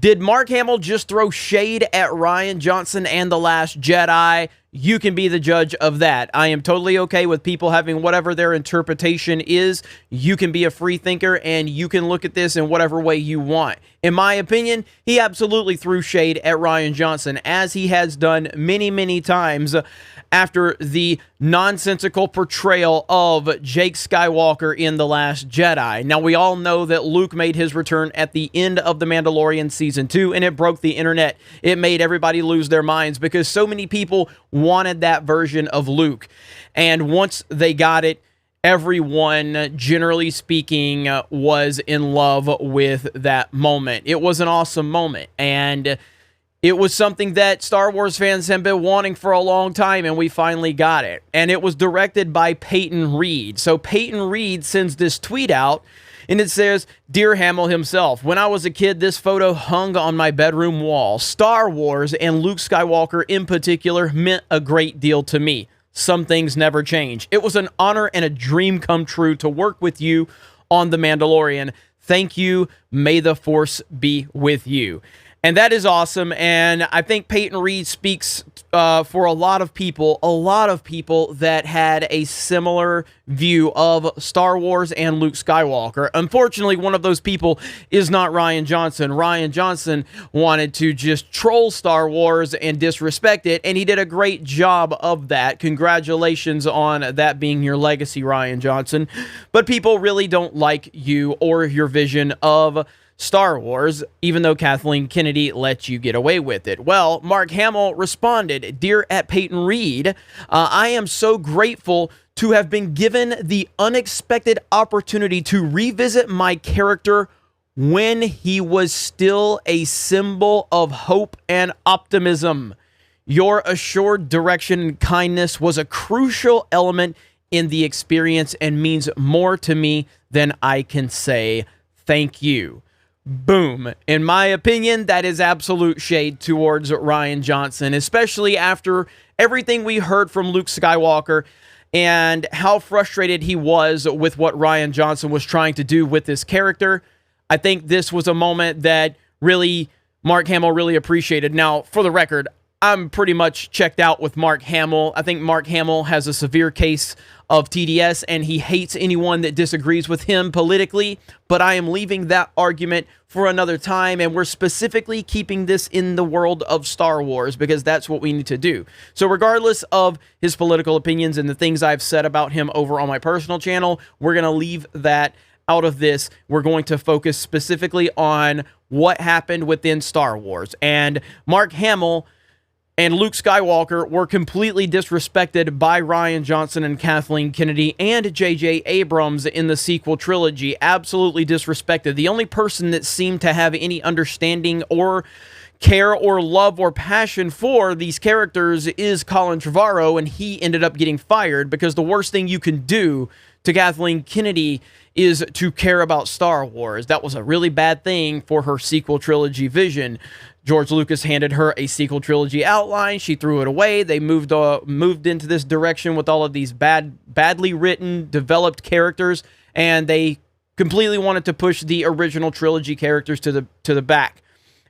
Did Mark Hamill just throw shade at Rian Johnson and The Last Jedi? You can be the judge of that. I am totally okay with people having whatever their interpretation is. You can be a free thinker, and you can look at this in whatever way you want. In my opinion, he absolutely threw shade at Rian Johnson, as he has done many, many times after the nonsensical portrayal of Jake Skywalker in The Last Jedi. Now, we all know that Luke made his return at the end of The Mandalorian Season 2, and it broke the internet. It made everybody lose their minds because so many people wanted that version of Luke. And once they got it, everyone, generally speaking, was in love with that moment. It was an awesome moment, and it was something that Star Wars fans have been wanting for a long time, and we finally got it. And it was directed by Peyton Reed. So Peyton Reed sends this tweet out, and it says, "Dear Hamill himself, when I was a kid, this photo hung on my bedroom wall. Star Wars, and Luke Skywalker in particular, meant a great deal to me. Some things never change. It was an honor and a dream come true to work with you on The Mandalorian. Thank you. May the Force be with you." And that is awesome, and I think Peyton Reed speaks for a lot of people that had a similar view of Star Wars and Luke Skywalker. Unfortunately, one of those people is not Rian Johnson. Rian Johnson wanted to just troll Star Wars and disrespect it, and he did a great job of that. Congratulations on that being your legacy, Rian Johnson. But people really don't like you or your vision of Star Wars, even though Kathleen Kennedy let you get away with it. Well, Mark Hamill responded, "Dear at Peyton Reed, I am so grateful to have been given the unexpected opportunity to revisit my character when he was still a symbol of hope and optimism. Your assured direction and kindness was a crucial element in the experience and means more to me than I can say. Thank you." Boom. In my opinion, that is absolute shade towards Rian Johnson, especially after everything we heard from Luke Skywalker and how frustrated he was with what Rian Johnson was trying to do with this character. I think this was a moment that really Mark Hamill really appreciated. Now, for the record, I'm pretty much checked out with Mark Hamill. I think Mark Hamill has a severe case of TDS, and he hates anyone that disagrees with him politically, but I am leaving that argument for another time, and we're specifically keeping this in the world of Star Wars because that's what we need to do. So regardless of his political opinions and the things I've said about him over on my personal channel, we're going to leave that out of this. We're going to focus specifically on what happened within Star Wars. And Mark Hamill and Luke Skywalker were completely disrespected by Rian Johnson and Kathleen Kennedy and J.J. Abrams in the sequel trilogy. Absolutely disrespected. The only person that seemed to have any understanding or care or love or passion for these characters is Colin Trevorrow, and he ended up getting fired because the worst thing you can do to Kathleen Kennedy is to care about Star Wars. That was a really bad thing for her sequel trilogy vision. George Lucas handed her a sequel trilogy outline. She threw it away. They moved into this direction with all of these badly written, developed characters, and they completely wanted to push the original trilogy characters to the back.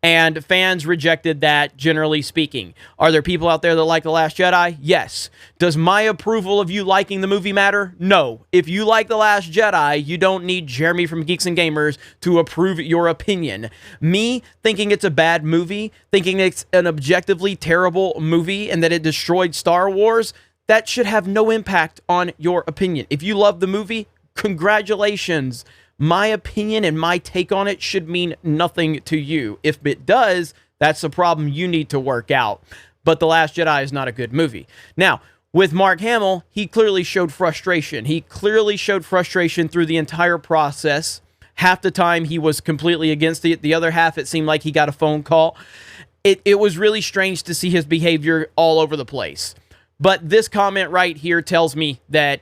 And fans rejected that, generally speaking. Are there people out there that like The Last Jedi? Yes. Does my approval of you liking the movie matter? No. If you like The Last Jedi, you don't need Jeremy from Geeks and Gamers to approve your opinion. Me thinking it's a bad movie, thinking it's an objectively terrible movie and that it destroyed Star Wars, that should have no impact on your opinion. If you love the movie, congratulations. My opinion and my take on it should mean nothing to you. If it does, that's a problem you need to work out. But The Last Jedi is not a good movie. Now, with Mark Hamill, he clearly showed frustration. He clearly showed frustration through the entire process. Half the time, he was completely against it. The other half, it seemed like he got a phone call. It was really strange to see his behavior all over the place. But this comment right here tells me that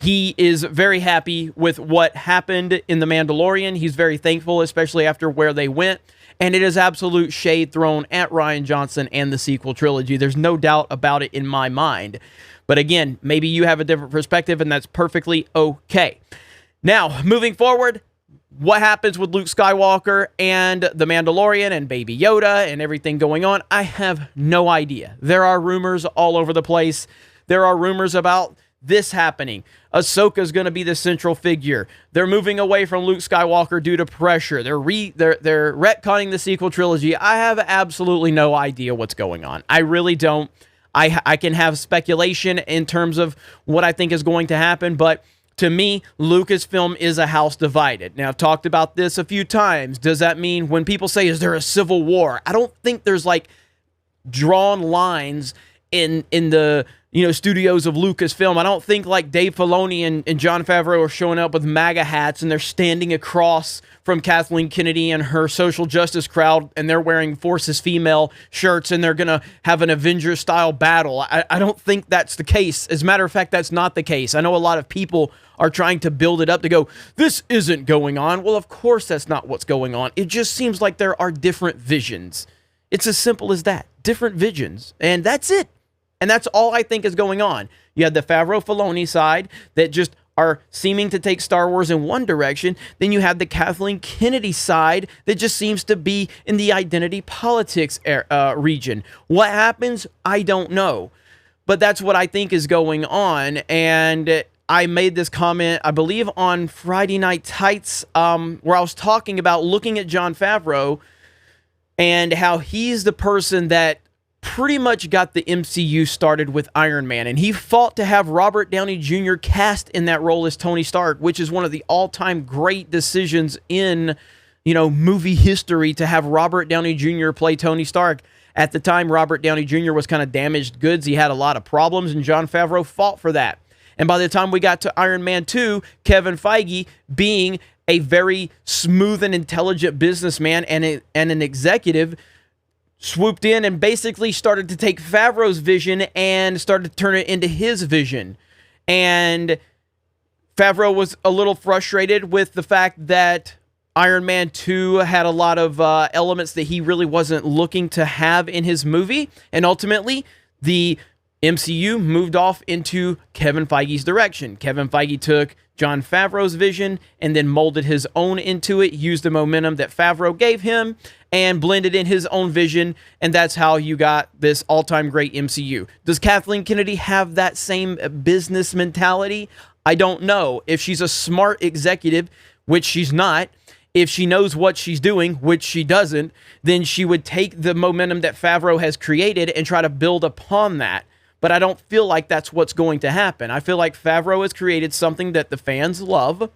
he is very happy with what happened in The Mandalorian. He's very thankful, especially after where they went. And it is absolute shade thrown at Rian Johnson and the sequel trilogy. There's no doubt about it in my mind. But again, maybe you have a different perspective, and that's perfectly okay. Now, moving forward, What happens with Luke Skywalker and the Mandalorian and Baby Yoda and everything going on, I have no idea. There are rumors all over the place. There are rumors about this happening. Ahsoka's going to be the central figure. They're moving away from Luke Skywalker due to pressure. They're retconning the sequel trilogy. I have absolutely no idea what's going on. I really don't. I can have speculation in terms of what I think is going to happen, but to me, Lucasfilm is a house divided. Now, I've talked about this a few times. Does that mean when people say, is there a civil war? I don't think there's like drawn lines in the studios of Lucasfilm. I don't think like Dave Filoni and Jon Favreau are showing up with MAGA hats and they're standing across from Kathleen Kennedy and her social justice crowd and they're wearing Forces Female shirts and they're going to have an Avengers-style battle. I don't think that's the case. As a matter of fact, that's not the case. I know a lot of people are trying to build it up to go, this isn't going on. Well, of course that's not what's going on. It just seems like there are different visions. It's as simple as that. Different visions. And that's it. And that's all I think is going on. You have the Favreau-Filoni side that just are seeming to take Star Wars in one direction. Then you have the Kathleen Kennedy side that just seems to be in the identity politics region. What happens? I don't know. But that's what I think is going on. And I made this comment, I believe, on Friday Night Tights, where I was talking about looking at Jon Favreau and how he's the person that pretty much got the MCU started with Iron Man, and he fought to have Robert Downey Jr. cast in that role as Tony Stark, which is one of the all-time great decisions in, movie history to have Robert Downey Jr. play Tony Stark. At the time, Robert Downey Jr. was kind of damaged goods. He had a lot of problems, and Jon Favreau fought for that. And by the time we got to Iron Man 2, Kevin Feige, being a very smooth and intelligent businessman and an executive, swooped in and basically started to take Favreau's vision and started to turn it into his vision. And Favreau was a little frustrated with the fact that Iron Man 2 had a lot of elements that he really wasn't looking to have in his movie. And ultimately, the MCU moved off into Kevin Feige's direction. Kevin Feige took Jon Favreau's vision and then molded his own into it, used the momentum that Favreau gave him, and blended in his own vision, and that's how you got this all-time great MCU. Does Kathleen Kennedy have that same business mentality? I don't know. If she's a smart executive, which she's not, if she knows what she's doing, which she doesn't, then she would take the momentum that Favreau has created and try to build upon that. But I don't feel like that's what's going to happen. I feel like Favreau has created something that the fans love.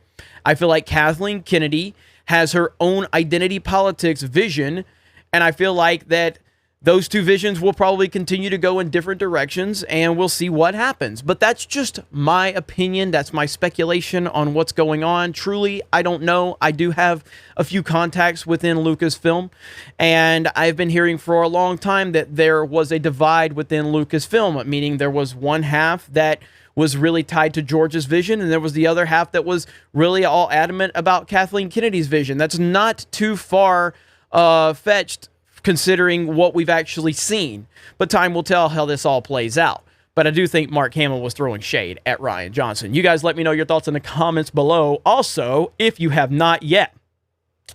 I feel like Kathleen Kennedy has her own identity politics vision, and I feel like that those two visions will probably continue to go in different directions, and we'll see what happens. But that's just my opinion. That's my speculation on what's going on. Truly, I don't know. I do have a few contacts within Lucasfilm, and I've been hearing for a long time that there was a divide within Lucasfilm, meaning there was one half that was really tied to George's vision, and there was the other half that was really all adamant about Kathleen Kennedy's vision. That's not too far fetched, considering what we've actually seen. But time will tell how this all plays out. But I do think Mark Hamill was throwing shade at Rian Johnson. You guys let me know your thoughts in the comments below. Also, if you have not yet,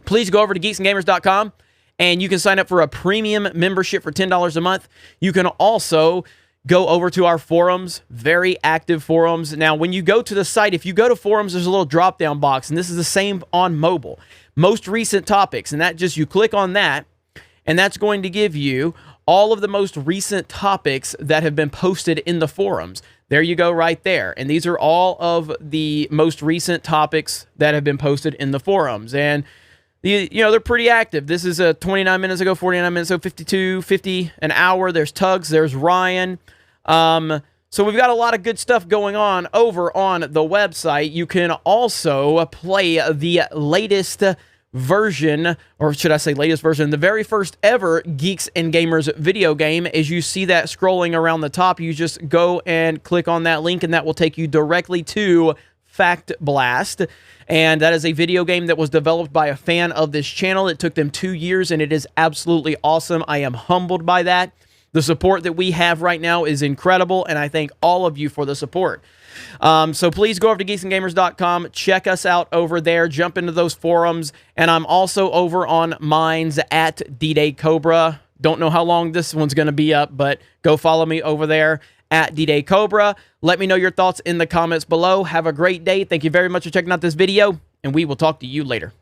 please go over to geeksandgamers.com and you can sign up for a premium membership for $10 a month. You can also go over to our forums, very active forums. Now, when you go to the site, if you go to forums, there's a little drop-down box, and this is the same on mobile. Most recent topics, and that just, you click on that, and that's going to give you all of the most recent topics that have been posted in the forums. There you go right there. And these are all of the most recent topics that have been posted in the forums. And, they're pretty active. This is 29 minutes ago, 49 minutes ago, 52, 50, an hour. There's Tugs, there's Ryan. So we've got a lot of good stuff going on over on the website. You can also play the latest version, or should I say latest version, the very first ever Geeks and Gamers video game. As you see that scrolling around the top, you just go and click on that link, and that will take you directly to Fact Blast. And that is a video game that was developed by a fan of this channel. It took them 2 years, and it is absolutely awesome. I am humbled by that. The support that we have right now is incredible, and I thank all of you for the support. So please go over to geeksandgamers.com, check us out over there, jump into those forums, and I'm also over on Minds at D-Day Cobra. Don't know how long this one's going to be up, but go follow me over there at D-Day Cobra. Let me know your thoughts in the comments below. Have a great day. Thank you very much for checking out this video, and we will talk to you later.